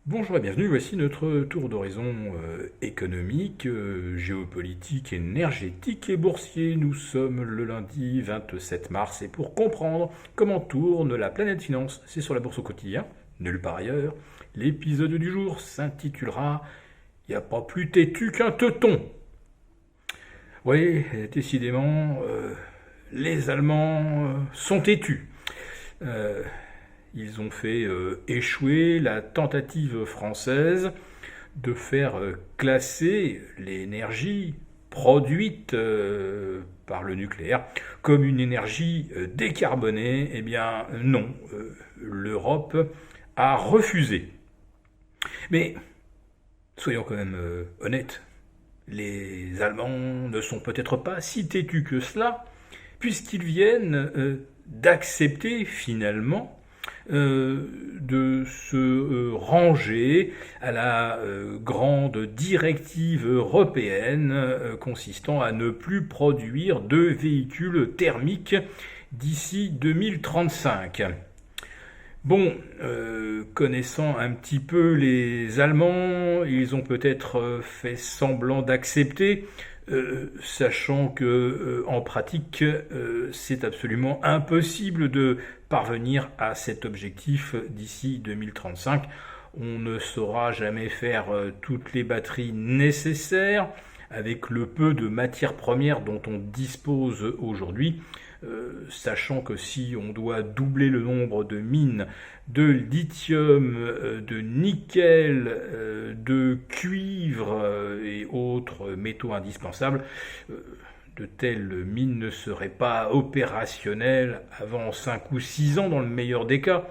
Bonjour et bienvenue, voici notre tour d'horizon économique, géopolitique, énergétique et boursier. Nous sommes le lundi 27 mars et pour comprendre comment tourne la planète finance, c'est sur la bourse au quotidien, nulle part ailleurs. L'épisode du jour s'intitulera « Y a pas plus têtu qu'un teuton ». Oui, décidément, les Allemands sont têtus. Euh, Ils ont fait échouer la tentative française de faire classer l'énergie produite par le nucléaire comme une énergie décarbonée. Eh bien non, l'Europe a refusé. Mais soyons quand même honnêtes, les Allemands ne sont peut-être pas si têtus que cela, puisqu'ils viennent d'accepter finalement de se ranger à la grande directive européenne consistant à ne plus produire de véhicules thermiques d'ici 2035. Bon, connaissant un petit peu les Allemands, ils ont peut-être fait semblant d'accepter, sachant que en pratique, c'est absolument impossible de parvenir à cet objectif d'ici 2035. On ne saura jamais faire toutes les batteries nécessaires avec le peu de matières premières dont on dispose aujourd'hui. Sachant que si on doit doubler le nombre de mines de lithium, de nickel, de cuivre et autres métaux indispensables, de telles mines ne seraient pas opérationnelles avant 5 ou 6 ans dans le meilleur des cas,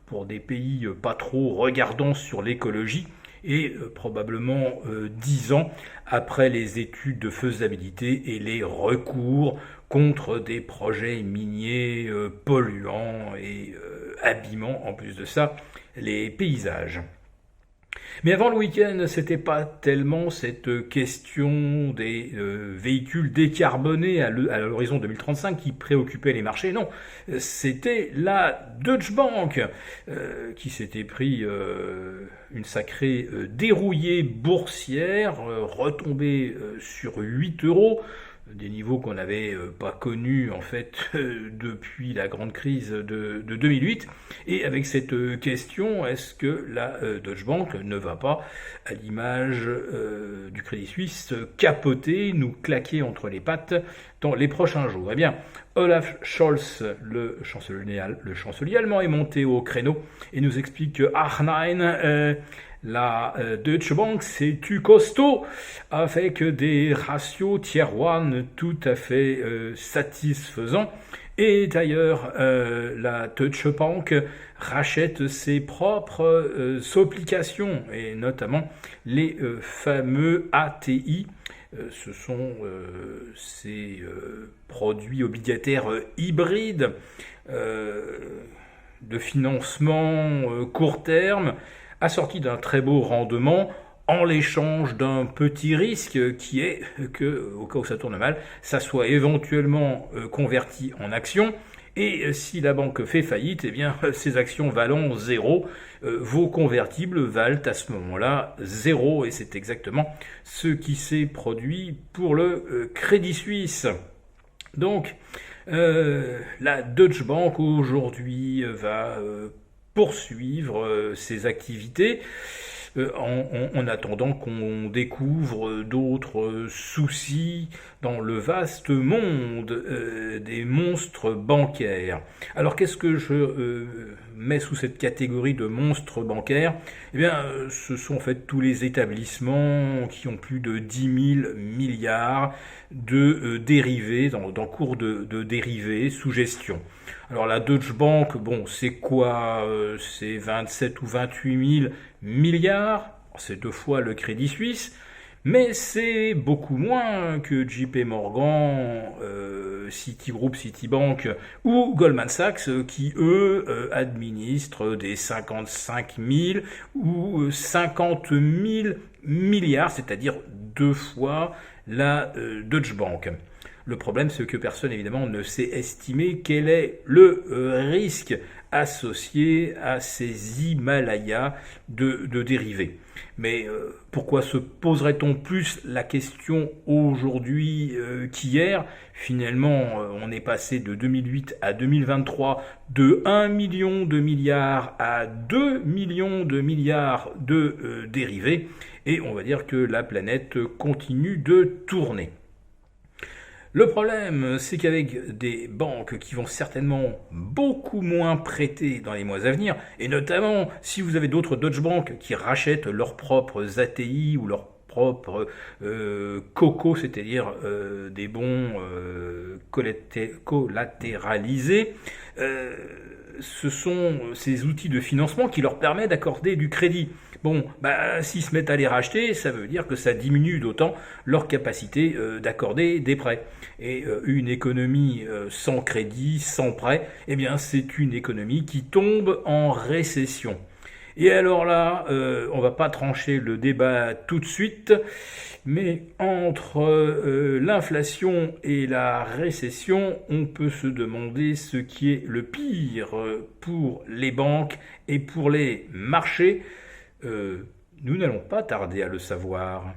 pour des pays pas trop regardants sur l'écologie, et probablement 10 ans après les études de faisabilité et les recours contre des projets miniers polluants et abîmant en plus de ça les paysages. Mais avant le week-end, c'était pas tellement cette question des véhicules décarbonés à l'horizon 2035 qui préoccupait les marchés, non. C'était la Deutsche Bank qui s'était pris une sacrée dérouillée boursière, retombée sur 8 euros, des niveaux qu'on n'avait pas connus en fait depuis la grande crise de 2008. Et avec cette question, est-ce que la Deutsche Bank ne va pas, à l'image du Crédit Suisse, capoter, nous claquer entre les pattes dans les prochains jours? Eh bien, Olaf Scholz, le chancelier allemand, est monté au créneau et nous explique que la Deutsche Bank, c'est tu costaud, avec des ratios tier 1 tout à fait satisfaisants. Et d'ailleurs, la Deutsche Bank rachète ses propres applications, et notamment les fameux ATI. Ce sont ces produits obligataires hybrides de financement court terme, assorti d'un très beau rendement en l'échange d'un petit risque qui est que, au cas où ça tourne mal, ça soit éventuellement converti en actions. Et si la banque fait faillite, eh bien, ces actions valant zéro, vos convertibles valent à ce moment-là zéro. Et c'est exactement ce qui s'est produit pour le Crédit Suisse. Donc, la Deutsche Bank aujourd'hui va poursuivre ses activités en attendant qu'on découvre d'autres soucis dans le vaste monde des monstres bancaires. Alors qu'est-ce que je mets sous cette catégorie de monstres bancaires? Eh bien, ce sont en fait tous les établissements qui ont plus de 10 000 milliards de dérivés, d'encours de dérivés sous gestion. Alors la Deutsche Bank, bon, c'est quoi? C'est 27 ou 28 000 milliards, c'est 2 fois le Crédit Suisse, mais c'est beaucoup moins que JP Morgan, Citigroup, Citibank ou Goldman Sachs qui, eux, administrent des 55 000 ou 50 000 milliards, c'est-à-dire 2 fois la Deutsche Bank. Le problème, c'est que personne, évidemment, ne sait estimer quel est le risque associés à ces Himalayas de dérivés. Mais pourquoi se poserait-on plus la question aujourd'hui qu'hier? Finalement, on est passé de 2008 à 2023 de 1 million de milliards à 2 millions de milliards de dérivés, et on va dire que la planète continue de tourner. Le problème, c'est qu'avec des banques qui vont certainement beaucoup moins prêter dans les mois à venir, et notamment si vous avez d'autres Deutsche Bank qui rachètent leurs propres ATI ou leurs propres COCO, c'est-à-dire des bons collatéralisés, ce sont ces outils de financement qui leur permettent d'accorder du crédit. Bon, s'ils se mettent à les racheter, ça veut dire que ça diminue d'autant leur capacité d'accorder des prêts. Et une économie sans crédit, sans prêt, eh bien c'est une économie qui tombe en récession. Et alors là, on va pas trancher le débat tout de suite, mais entre l'inflation et la récession, on peut se demander ce qui est le pire pour les banques et pour les marchés. Nous n'allons pas tarder à le savoir.